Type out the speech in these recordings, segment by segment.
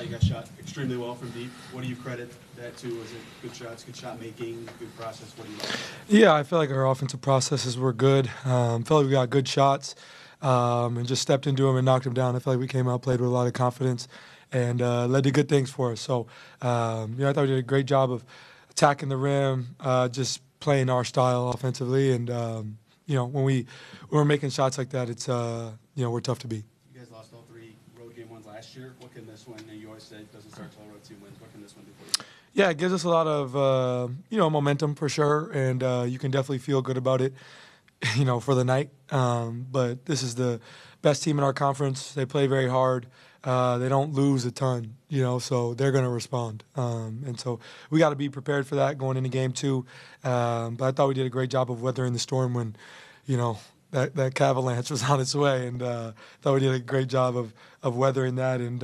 You got shot extremely well from deep. What do you credit that to? Was it good shots, good shot making, good process? What do you like? Yeah, I feel like our offensive processes were good. Felt like we got good shots and just stepped into them and knocked them down. I feel like we came out, played with a lot of confidence, and led to good things for us. So, I thought we did a great job of attacking the rim, just playing our style offensively. And, when we're making shots like that, it's, we're tough to beat. You guys lost all 3 road game ones last year. What can this one, and you always say it doesn't start till road team wins, what can this one do for you? Yeah, it gives us a lot of, momentum for sure, and you can definitely feel good about it, for the night. But this is the best team in our conference. They play very hard. They don't lose a ton, so they're going to respond. And so we got to be prepared for that going into game 2. But I thought we did a great job of weathering the storm when, that avalanche was on its way, and thought we did a great job of weathering that. And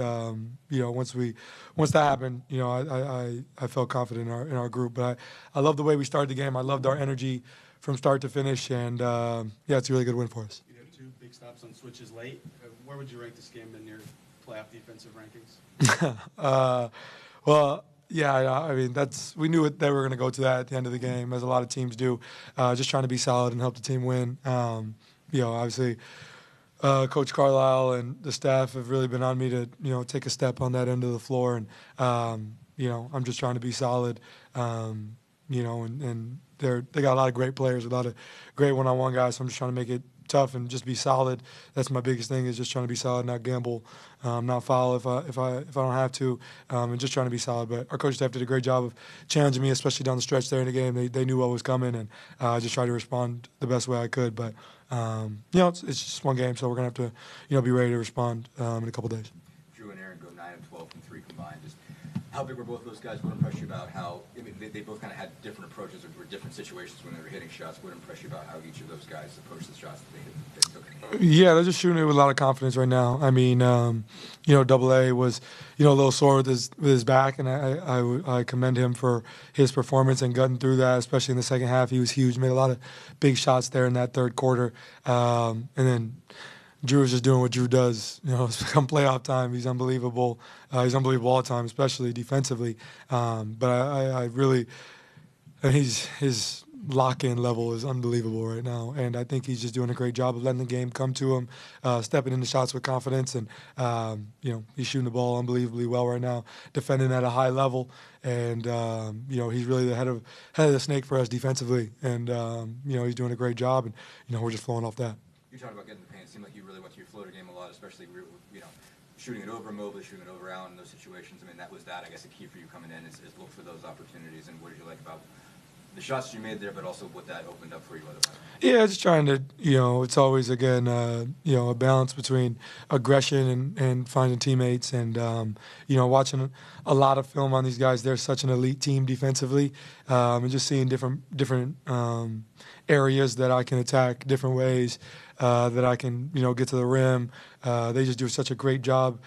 once that happened, I felt confident in our group. But I love the way we started the game. I loved our energy from start to finish, and it's a really good win for us. You have 2 big stops on switches late. Where would you rank this game in your playoff defensive rankings? Well. Yeah, I mean, we knew they were going to go to that at the end of the game, as a lot of teams do, just trying to be solid and help the team win. Obviously, Coach Carlisle and the staff have really been on me to, take a step on that end of the floor. And, I'm just trying to be solid, and they got a lot of great players, a lot of great one-on-one guys, so I'm just trying to make it tough and just be solid. That's my biggest thing, is just trying to be solid, not gamble, not foul if I don't have to, and just trying to be solid. But our coaching staff did a great job of challenging me, especially down the stretch there in the game. They knew what was coming, and I just tried to respond the best way I could. But it's just one game, so we're gonna have to be ready to respond in a couple days. Drew and Aaron go 9 of 12 from 3 combined. Just how big were both those guys? What impressed you about how they both kind of had different approaches or different situations when they were hitting shots? What impressed you about how each of those guys approached the shots that they took? Yeah, they're just shooting it with a lot of confidence right now. I mean, Double A was, a little sore with his back, and I commend him for his performance and gutting through that, especially in the second half. He was huge, made a lot of big shots there in that third quarter, and then Drew is just doing what Drew does. It's come playoff time. He's unbelievable. He's unbelievable all the time, especially defensively. But I really, his lock-in level is unbelievable right now, and I think he's just doing a great job of letting the game come to him, stepping into shots with confidence, and he's shooting the ball unbelievably well right now, defending at a high level, and he's really the head of the snake for us defensively, and he's doing a great job, and we're just flowing off that. You talked about getting the paint. It seemed like you really went to your floater game a lot, especially shooting it over Mobley, shooting it over Allen in those situations. I mean, that was I guess, the key for you coming in is look for those opportunities. And what did you like about the shots you made there, but also what that opened up for you otherwise? Yeah, just trying to, it's always, again, a balance between aggression and finding teammates, and, watching a lot of film on these guys. They're such an elite team defensively, and just seeing different areas that I can attack, different ways that I can, get to the rim. They just do such a great job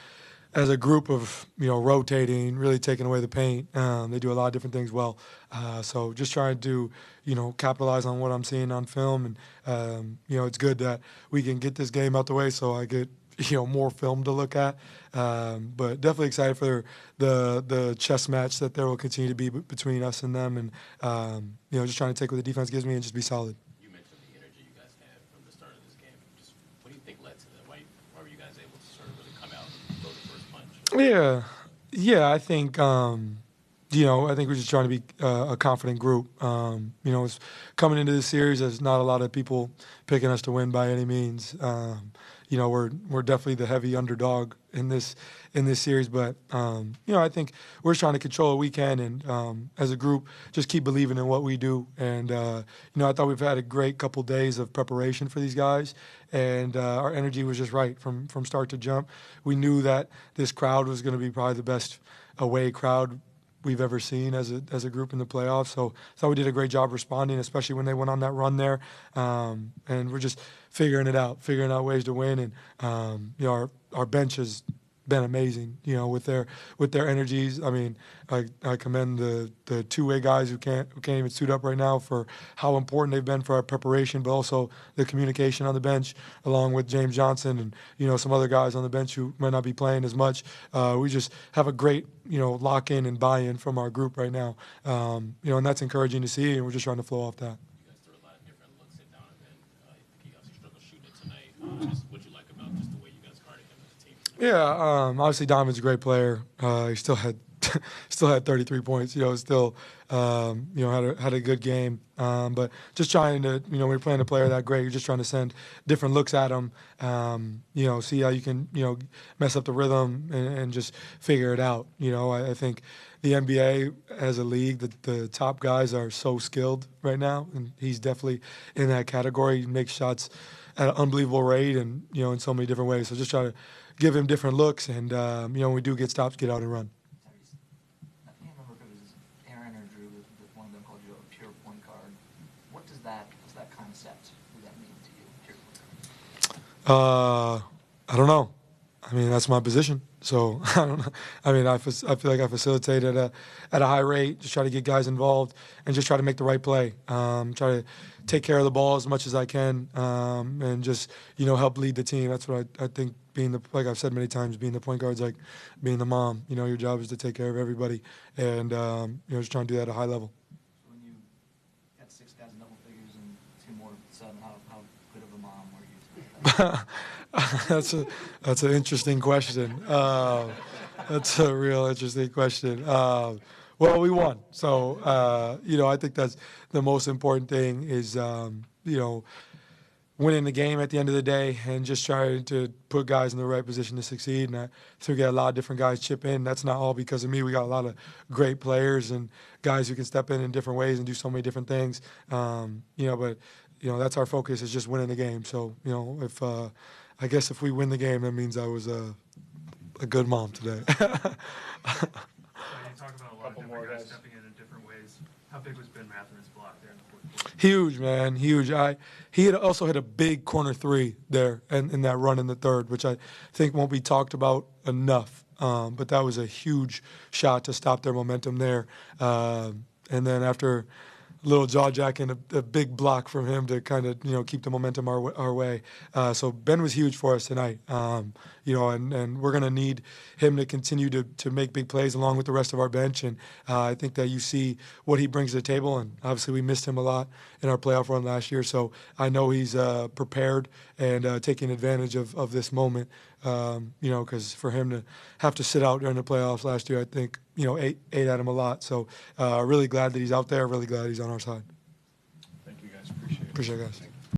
as a group of, rotating, really taking away the paint. They do a lot of different things well. So just trying to, capitalize on what I'm seeing on film. And, it's good that we can get this game out the way so I get, more film to look at. But definitely excited for the chess match that there will continue to be between us and them. And, just trying to take what the defense gives me and just be solid. You mentioned the energy you guys had from the start of this game. Just what do you think led to that? Why were you guys able to sort of really come out and throw the first punch? Yeah, I think, I think we're just trying to be a confident group. It's coming into this series, there's not a lot of people picking us to win by any means. We're definitely the heavy underdog in this series, but I think we're just trying to control what we can, and as a group, just keep believing in what we do. And I thought we've had a great couple days of preparation for these guys, and our energy was just right from start to jump. We knew that this crowd was going to be probably the best away crowd we've ever seen as a group in the playoffs. So I thought we did a great job responding, especially when they went on that run there. And we're just figuring out ways to win. And our bench is been amazing, with their energies. I mean, I commend the two-way guys who can't even suit up right now for how important they've been for our preparation, but also the communication on the bench, along with James Johnson and some other guys on the bench who might not be playing as much. We just have a great lock-in and buy-in from our group right now, and that's encouraging to see, and we're just trying to flow off that. You guys threw a lot of different looks at Donovan. I think he obviously struggled shooting it tonight. Just what you like about just the way you guys guarded him as a team tonight? Yeah, obviously Donovan's a great player. He still had 33 points. Still had a good game. But just trying to when you're playing a player that great, you're just trying to send different looks at him. See how you can mess up the rhythm and just figure it out. I think the NBA as a league, the top guys are so skilled right now, and he's definitely in that category. He makes shots at an unbelievable rate, and in so many different ways. So just try to give him different looks, and when we do get stops, get out and run. Tyrese, I can't remember if it was Aaron or Drew that one of them called you a pure point guard. What's that concept? What does that mean to you, pure point guard? I don't know. I mean, that's my position. So I don't know. I mean, I feel like I facilitate at a high rate, just try to get guys involved and just try to make the right play. Try to take care of the ball as much as I can, and just help lead the team. That's what I think. Like I've said many times, being the point guard is like being the mom. Your job is to take care of everybody, and just trying to do that at a high level. So when you got 6 guys in double figures and 2 more 7, how good of a mom were you to That's an interesting question. That's a real interesting question. Well, we won, so I think that's the most important thing is winning the game at the end of the day and just trying to put guys in the right position to succeed. And I think we got a lot of different guys chip in. That's not all because of me. We got a lot of great players and guys who can step in different ways and do so many different things. But that's our focus is just winning the game. So if I guess if we win the game, that means I was a good mom today. You talk about a lot of different guys stepping in different ways. How big was Ben Mathurin's block there in the fourth quarter? Huge, man, huge. He had also hit a big corner 3 there and in that run in the third, which I think won't be talked about enough. But that was a huge shot to stop their momentum there. And then after a little jaw jacking, a big block from him to kind of keep the momentum our way. So Ben was huge for us tonight. And we're going to need him to continue to make big plays along with the rest of our bench. And I think that you see what he brings to the table. And obviously we missed him a lot in our playoff run last year. So I know he's prepared and taking advantage of this moment. Because for him to have to sit out during the playoffs last year, I think ate at him a lot. So really glad that he's out there. Really glad he's on our side. Thank you guys. Appreciate it. Appreciate it, guys.